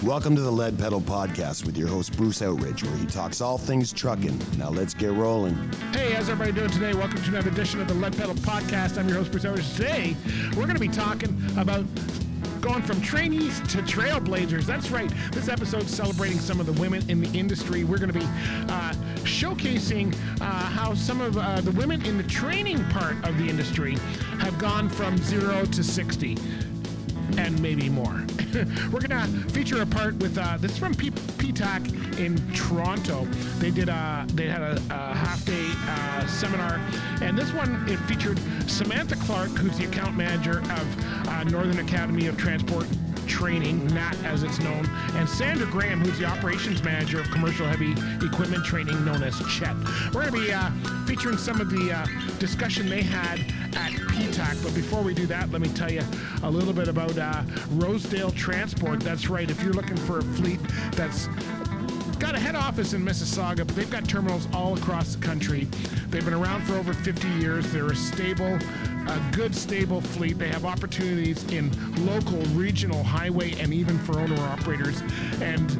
Welcome to the Lead Pedal Podcast with your host, Bruce Outridge, where he talks all things trucking. Now let's get rolling. Hey, how's everybody doing today? Welcome to another edition of the Lead Pedal Podcast. I'm your host, Bruce Outridge. Today, we're going to be talking about going from trainees to trailblazers. That's right. This episode's celebrating some of the women in the industry. We're going to be showcasing how some of the women in the training part of the industry have gone from 0 to 60. And maybe more. We're going to feature a part with this is from PTTAC in Toronto. They had a half-day seminar, and this one it featured Samantha Clark, who's the account manager of Northern Academy of Transport Training, NAT as it's known, and Sandra Graham, who's the operations manager of commercial heavy equipment training, known as CHET. We're going to be featuring some of the discussion they had at PTTAC, but before we do that, let me tell you a little bit about Rosedale Transport. That's right, if you're looking for a fleet that's got a head office in Mississauga, but they've got terminals all across the country. They've been around for over 50 years. They're a good, stable fleet. They have opportunities in local, regional, highway, and even for owner-operators. And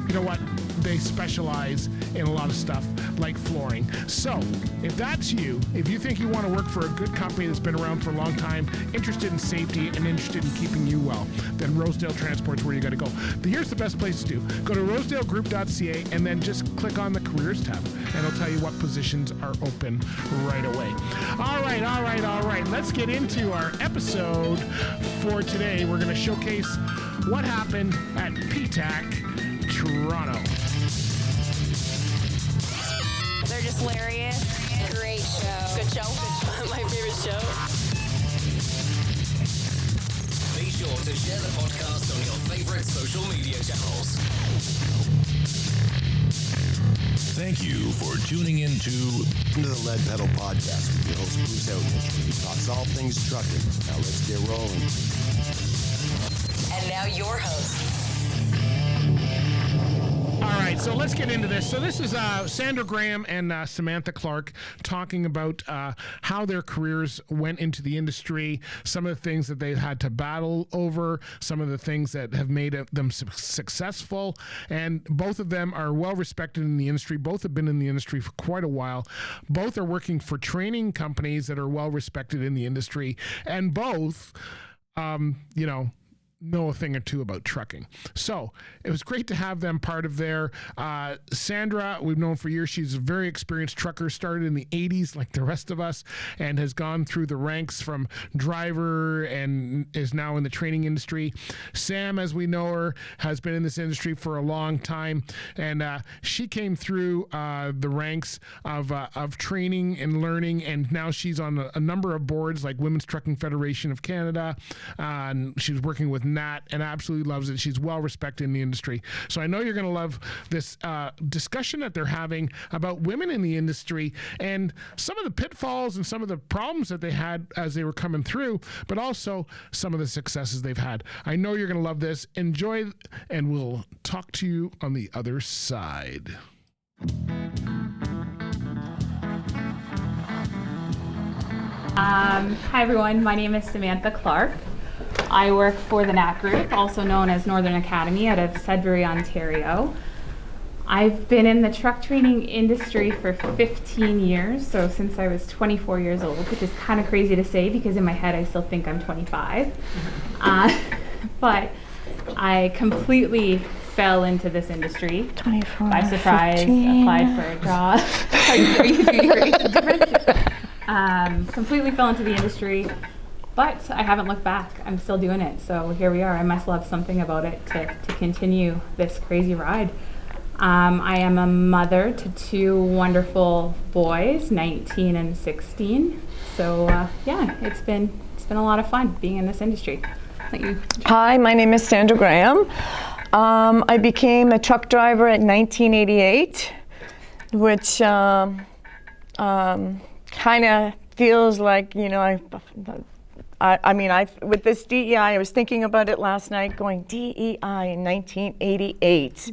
you know what? They specialize in a lot of stuff like flooring. So, if that's you, if you think you want to work for a good company that's been around for a long time, interested in safety and interested in keeping you well, then Rosedale Transport's where you got to go. But here's the best place to do. Go to rosedale.group.ca and then just click on the careers tab, and it'll tell you what positions are open right away. All right. Let's get into our episode for today. We're going to showcase what happened at PTTAC Toronto. They're just hilarious. Great show. Good show. My favorite show. Be sure to share the podcast on your favorite social media channels. Thank you for tuning into The Lead Pedal Podcast with your host, Bruce Outridge, where he talks all things trucking. Now let's get rolling. And now your host. All right, so let's get into this. So this is Sandra Graham and Samantha Clark talking about how their careers went into the industry, some of the things that they've had to battle over, some of the things that have made them successful, and both of them are well respected in the industry. Both have been in the industry for quite a while. Both are working for training companies that are well respected in the industry, and both, know a thing or two about trucking. So it was great to have them part of there. Sandra, we've known for years, she's a very experienced trucker, started in the 80s like the rest of us, and has gone through the ranks from driver and is now in the training industry. Sam, as we know her, has been in this industry for a long time, and she came through the ranks of training and learning, and now she's on a number of boards like Women's Trucking Federation of Canada, and she's working with Nat and absolutely loves it. She's well respected in the industry. So I know you're going to love this discussion that they're having about women in the industry and some of the pitfalls and some of the problems that they had as they were coming through, but also some of the successes they've had. I know you're going to love this. Enjoy, and we'll talk to you on the other side. Hi everyone, my name is Samantha Clark. I work for the NAT Group, also known as Northern Academy, out of Sudbury, Ontario. I've been in the truck training industry for 15 years, so since I was 24 years old, which is kind of crazy to say because in my head I still think I'm 25. But I completely fell into this industry 24, by surprise, 15. applied for a job. Completely fell into the industry. But I haven't looked back. I'm still doing it. So here we are. I must love something about it to continue this crazy ride. I am a mother to two wonderful boys, 19 and 16. So it's been a lot of fun being in this industry. Hi, my name is Sandra Graham. I became a truck driver in 1988, which kind of feels like, with this DEI, I was thinking about it last night, going DEI in 1988.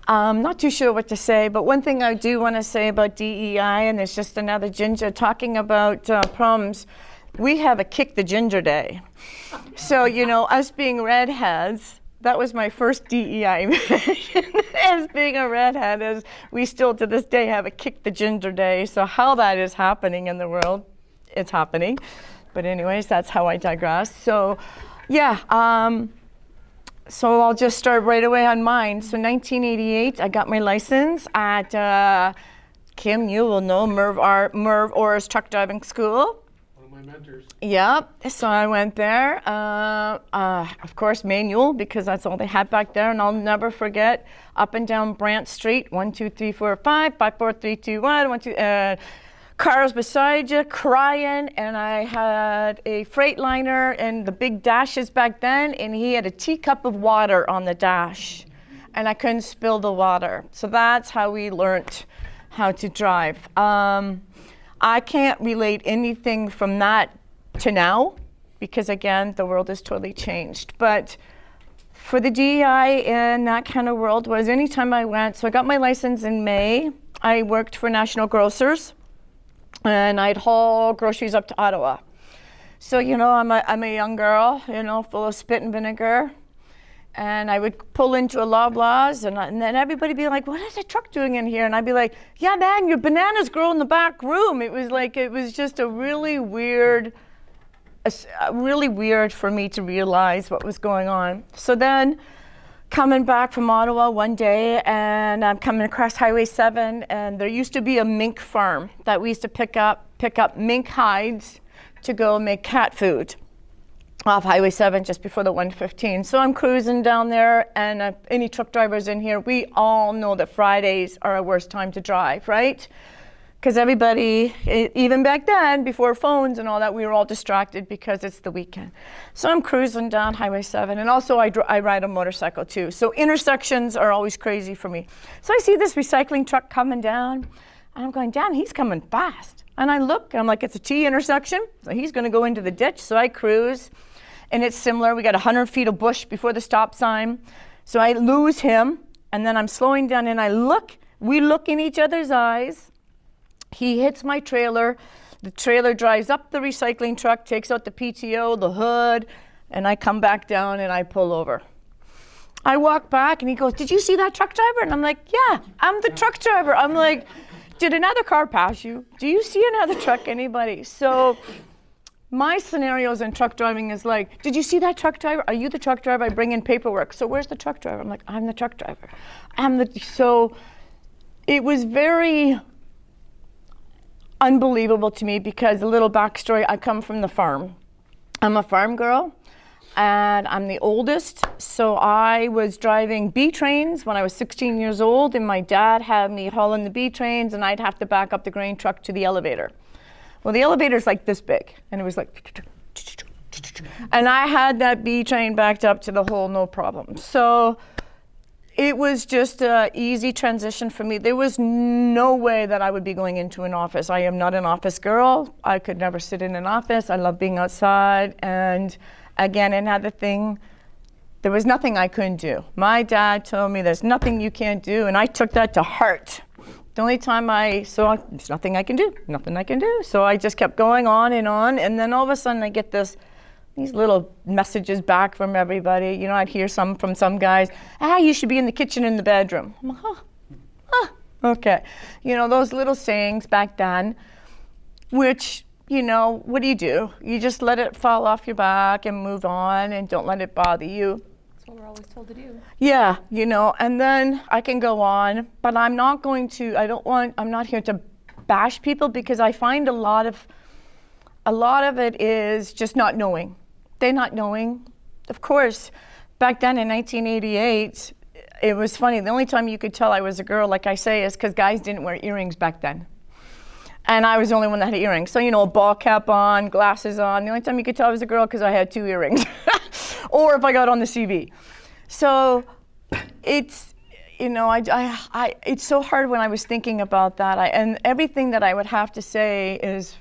Not too sure what to say, but one thing I do want to say about DEI, and there's just another ginger talking about problems, we have a Kick the Ginger Day. So, us being redheads, that was my first DEI as being a redhead, as we still to this day have a Kick the Ginger Day. So how that is happening in the world, it's happening. But anyways, that's how I digress. So yeah, so I'll just start right away on mine. So 1988, I got my license at Kim, you will know, Merv Orr's truck driving school. One of my mentors. Yep, so I went there. Of course, manual, because that's all they had back there. And I'll never forget, up and down Brant Street, 1, 2, 3, 4, 5, 5, 4, 3, 2, 1, 1, 2, cars beside you, crying. And I had a Freightliner and the big dashes back then, and he had a teacup of water on the dash. And I couldn't spill the water. So that's how we learned how to drive. I can't relate anything from that to now, because again, the world has totally changed. But for the DEI in that kind of world was anytime I went, so I got my license in May. I worked for National Grocers, and I'd haul groceries up to Ottawa. So, you know, I'm a young girl, you know, full of spit and vinegar. And I would pull into a Loblaws, and then everybody be like, what is a truck doing in here? And I'd be like, yeah, man, your bananas grow in the back room. It was just a really weird for me to realize what was going on. So then coming back from Ottawa one day, and I'm coming across Highway 7, and there used to be a mink farm that we used to pick up mink hides to go make cat food off Highway 7 just before the 115. So I'm cruising down there, and any truck drivers in here, we all know that Fridays are a worst time to drive, right? Because everybody, even back then, before phones and all that, we were all distracted because it's the weekend. So I'm cruising down Highway 7, and also I ride a motorcycle too. So intersections are always crazy for me. So I see this recycling truck coming down, and I'm going, damn, he's coming fast. And I look, and I'm like, it's a T intersection, so he's gonna go into the ditch. So I cruise. And it's similar. We got 100 feet of bush before the stop sign. So I lose him, and then I'm slowing down, and we look in each other's eyes. He hits my trailer. The trailer drives up the recycling truck, takes out the PTO, the hood, and I come back down and I pull over. I walk back, and he goes, did you see that truck driver? And I'm like, yeah, I'm the truck driver. I'm like, did another car pass you? Do you see another truck, anybody? So my scenarios in truck driving is like, did you see that truck driver? Are you the truck driver? I bring in paperwork. So where's the truck driver? I'm like, I'm the truck driver. So it was very unbelievable to me, because a little backstory, I come from the farm. I'm a farm girl, and I'm the oldest. So I was driving B trains when I was 16 years old, and my dad had me hauling the B trains, and I'd have to back up the grain truck to the elevator. Well, the elevator's like this big, and it was like, and I had that B train backed up to the hole, no problem. So it was just an easy transition for me. There was no way that I would be going into an office. I am not an office girl. I could never sit in an office. I love being outside. And again, another thing, there was nothing I couldn't do. My dad told me there's nothing you can't do, and I took that to heart. The only time there's nothing I can do, nothing I can do. So I just kept going on, and then all of a sudden I get these little messages back from everybody. You know, I'd hear from some guys, you should be in the kitchen in the bedroom. I'm like, okay. You know, those little sayings back then, which, you know, what do? You just let it fall off your back and move on, and don't let it bother you. That's what we're always told to do. Yeah, you know, and then I can go on, but I'm not here to bash people, because I find a lot of it is just not knowing. They're not knowing. Of course, back then in 1988, it was funny. The only time you could tell I was a girl, like I say, is because guys didn't wear earrings back then. And I was the only one that had earrings. So, you know, a ball cap on, glasses on. The only time you could tell I was a girl because I had 2 earrings. Or if I got on the CV. So it's, you know, it's so hard when I was thinking about that. And everything that I would have to say is,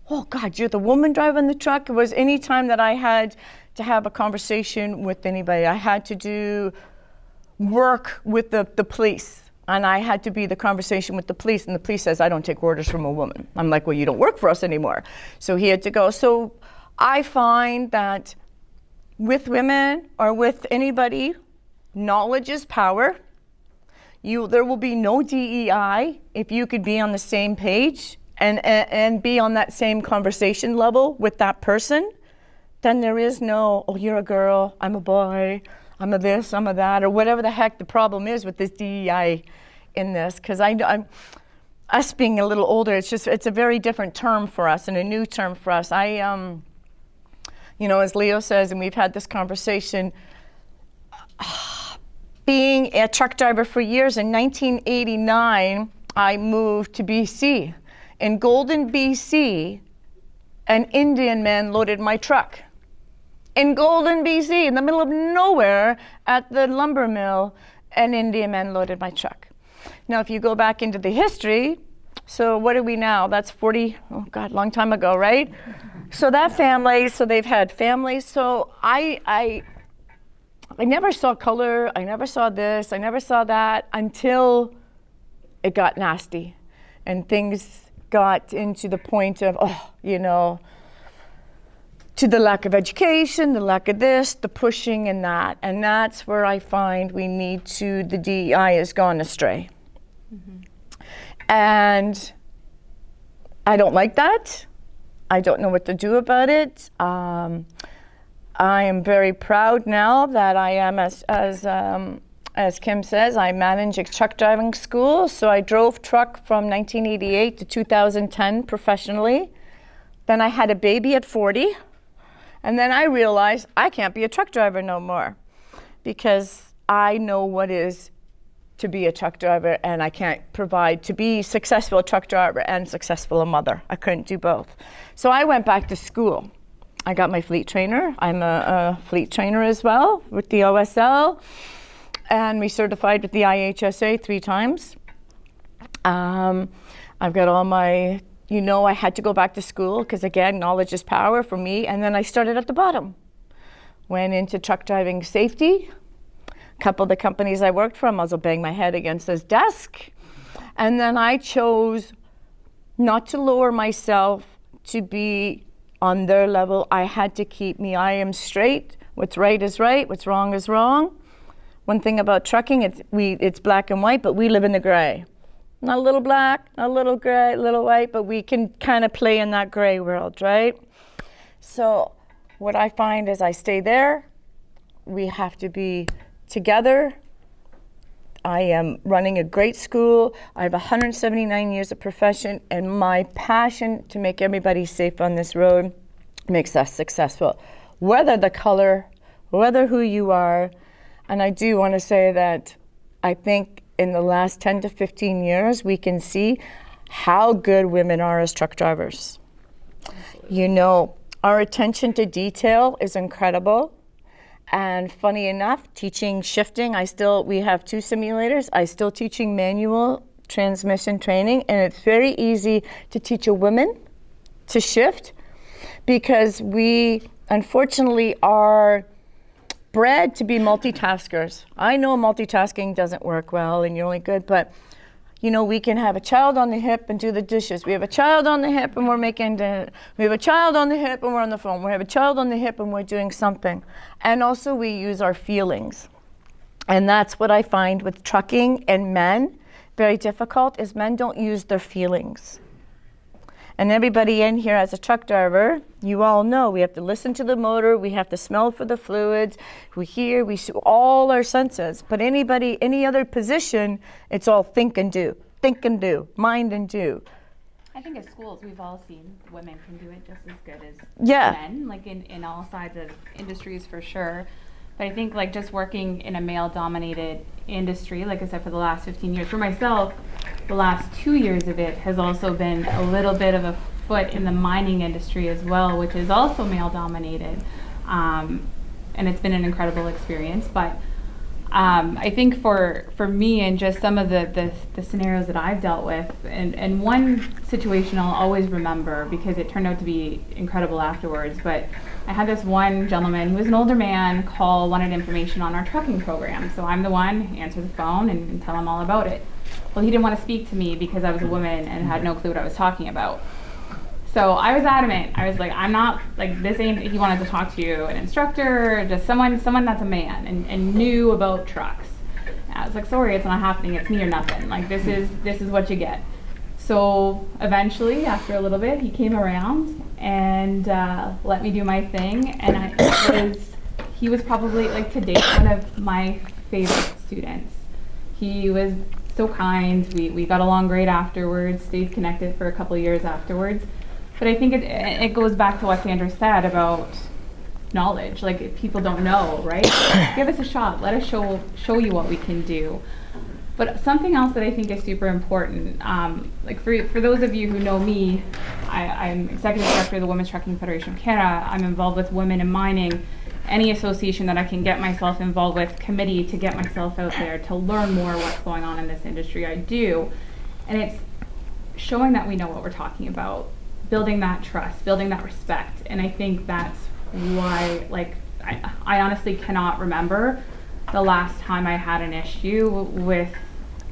oh God, you're the woman driving the truck. It was any time that I had to have a conversation with anybody. I had to do work with the police. And I had to be the conversation with the police, and the police says, I don't take orders from a woman. I'm like, well, you don't work for us anymore. So he had to go. So I find that with women or with anybody, knowledge is power. There will be no DEI if you could be on the same page and be on that same conversation level with that person. Then there is no, oh, you're a girl, I'm a boy, I'm a this, I'm a that, or whatever the heck the problem is with this DEI in this. Because I'm us being a little older, it's a very different term for us and a new term for us. As Leo says, and we've had this conversation, being a truck driver for years, in 1989, I moved to BC. In Golden, BC, an Indian man loaded my truck. In Golden, BC, in the middle of nowhere at the lumber mill, an Indian man loaded my truck. Now, if you go back into the history, so what are we now? That's 40, oh God, long time ago, right? So that family, so they've had families. So I never saw color, I never saw this, I never saw that until it got nasty and things got into the point of, to the lack of education, the lack of this, the pushing and that. And that's where I find the DEI has gone astray. Mm-hmm. And I don't like that. I don't know what to do about it. I am very proud now that I am, as Kim says, I manage a truck driving school. So I drove truck from 1988 to 2010 professionally. Then I had a baby at 40. And then I realized I can't be a truck driver no more because I know what is to be a truck driver, and I can't provide to be successful truck driver and successful a mother. I couldn't do both. So I went back to school. I got my fleet trainer. I'm a fleet trainer as well with the OSL, and recertified with the IHSA 3 times. I've got all my, I had to go back to school because, again, knowledge is power for me. And then I started at the bottom. Went into truck driving safety. A couple of the companies I worked for, I was bang my head against this desk. And then I chose not to lower myself to be on their level. I had to keep me. I am straight. What's right is right. What's wrong is wrong. One thing about trucking, it's black and white, but we live in the gray. Not a little black, not a little gray, a little white, but we can kind of play in that gray world, right? So what I find is I stay there. We have to be together. I am running a great school. I have 179 years of profession, and my passion to make everybody safe on this road makes us successful. Whether the color, whether who you are. And I do want to say that I think in the last 10 to 15 years, we can see how good women are as truck drivers. Absolutely. Our attention to detail is incredible. And funny enough, teaching shifting, we have 2 simulators. I'm still teaching manual transmission training, and it's very easy to teach a woman to shift because we unfortunately are bred to be multitaskers. I know multitasking doesn't work well and you're only good, but we can have a child on the hip and do the dishes. We have a child on the hip and we're making dinner. We have a child on the hip and we're on the phone. We have a child on the hip and we're doing something. And also we use our feelings. And that's what I find with trucking and men, very difficult, is men don't use their feelings. And everybody in here as a truck driver, you all know we have to listen to the motor, we have to smell for the fluids, we hear, we see all our senses. But any other position, it's all think and do, mind and do. I think at schools, we've all seen women can do it just as good as men, like in all sides of industries for sure. But I think just working in a male-dominated industry, like I said, for the last 15 years, for myself, the last 2 years of it has also been a little bit of a foot in the mining industry as well, which is also male-dominated. And it's been an incredible experience. But I think for me and just some of the scenarios that I've dealt with, and one situation I'll always remember because it turned out to be incredible afterwards, but I had this one gentleman who was an older man wanted information on our trucking program. So I'm the one, answer the phone and tell him all about it. Well, he didn't want to speak to me because I was a woman and had no clue what I was talking about. So I was adamant. I was like, I'm not, like, this ain't, he wanted to talk to you, an instructor, just someone that's a man and knew about trucks. And I was like, sorry, it's not happening. It's me or nothing. Like, this is what you get. So eventually, after a little bit, he came around and let me do my thing. And he was probably, like, to date, one of my favorite students. He was so kind. We got along great afterwards, stayed connected for a couple of years afterwards. But I think it goes back to what Sandra said about knowledge. Like, if people don't know, right? Give us a shot. Let us show you what we can do. But something else that I think is super important, like for those of you who know me, I'm executive director of the Women's Trucking Federation of Canada. I'm involved with women in mining. Any association that I can get myself involved with, committee to get myself out there to learn more what's going on in this industry, I do. And it's showing that we know what we're talking about, building that trust, building that respect. And I think that's why, like, I honestly cannot remember the last time I had an issue with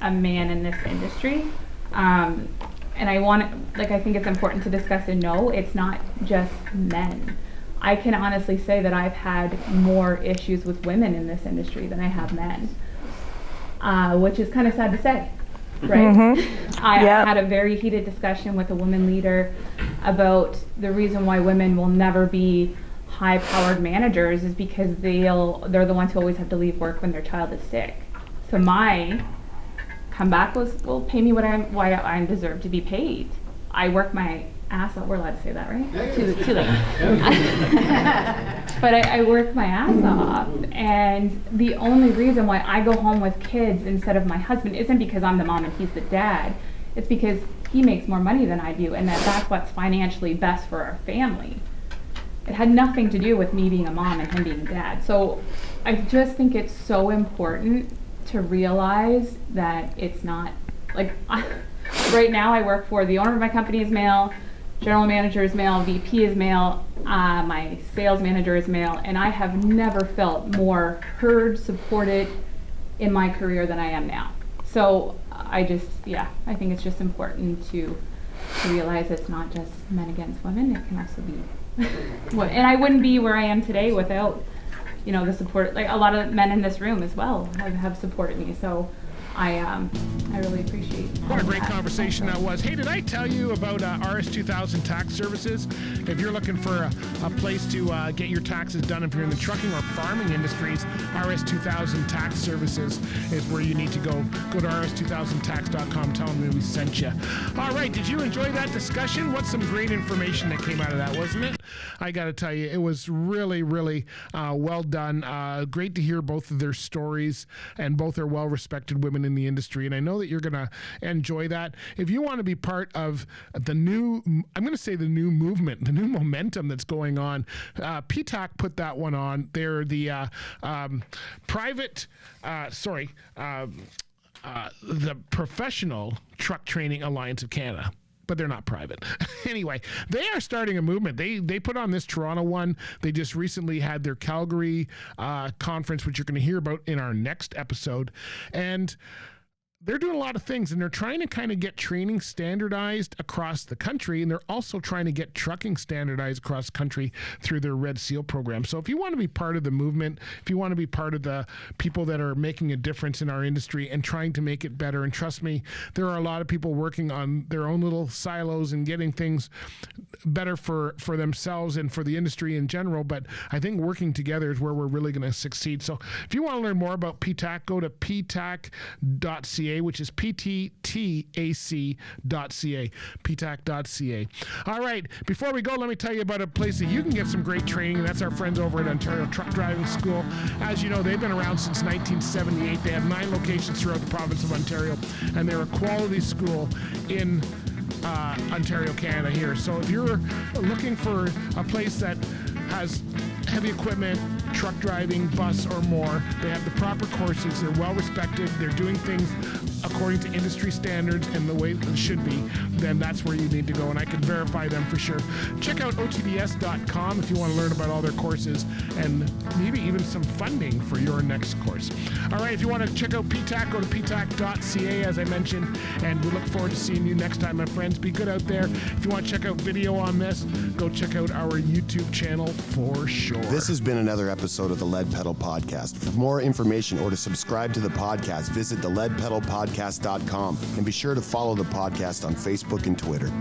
a man in this industry. And I think it's important to discuss and know it's not just men. I can honestly say that I've had more issues with women in this industry than I have men, which is kind of sad to say, right? Mm-hmm. I had a very heated discussion with a woman leader about the reason why women will never be high-powered managers is because they're the ones who always have to leave work when their child is sick. So my comeback was, well, pay me what I deserve to be paid. I work my ass off. We're allowed to say that, right? Yeah. Too late. But I work my ass off, and the only reason why I go home with kids instead of my husband isn't because I'm the mom and he's the dad. It's because he makes more money than I do, and that's what's financially best for our family. It had nothing to do with me being a mom and him being a dad. So I just think it's so important to realize that it's not, like, right now I work for the owner of my company is male, general manager is male, VP is male, my sales manager is male, and I have never felt more heard, supported in my career than I am now. So I think it's just important to realize it's not just men against women, it can also be and I wouldn't be where I am today without, the support. Like, a lot of men in this room as well have supported me. So I really appreciate what a great conversation that was. Hey, did I tell you about RS2000 Tax Services? If you're looking for a place to get your taxes done, if you're in the trucking or farming industries, RS2000 Tax Services is where you need to go. Go to rs2000tax.com. Tell them we sent you. All right, did you enjoy that discussion? What's some great information that came out of that, wasn't it? I got to tell you, it was really, really well done. Great to hear both of their stories, and both are well-respected women in the industry, and I know that you're going to enjoy that. If you want to be part of the new movement, the new momentum that's going on, PTTAC put that one on. They're the the Professional Truck Training Alliance of Canada. But they're not private. Anyway, they are starting a movement. They put on this Toronto one. They just recently had their Calgary conference, which you're going to hear about in our next episode. And they're doing a lot of things, and they're trying to kind of get training standardized across the country, and they're also trying to get trucking standardized across the country through their Red Seal program. So if you want to be part of the movement, if you want to be part of the people that are making a difference in our industry and trying to make it better, and trust me, there are a lot of people working on their own little silos and getting things better for themselves and for the industry in general, but I think working together is where we're really going to succeed. So if you want to learn more about PTTAC, go to ptac.ca, which is PTTAC.ca, ptac.ca. All right, before we go, let me tell you about a place that you can get some great training, and that's our friends over at Ontario Truck Driving School. As you know, they've been around since 1978. They have 9 locations throughout the province of Ontario, and they're a quality school in Ontario, Canada here. So if you're looking for a place that has heavy equipment, truck driving, bus, or more. They have the proper courses. They're well respected. They're doing things according to industry standards and the way it should be. Then that's where you need to go, and I can verify them for sure. Check out otds.com if you want to learn about all their courses and maybe even some funding for your next course. All right, if you want to check out PTTAC, go to ptac.ca, as I mentioned, and we look forward to seeing you next time, my friends. Be good out there. If you want to check out video on this, go check out our YouTube channel for sure. This has been another episode of the Lead Pedal Podcast. For more information or to subscribe to the podcast, visit theleadpedalpodcast.com and be sure to follow the podcast on Facebook and Twitter.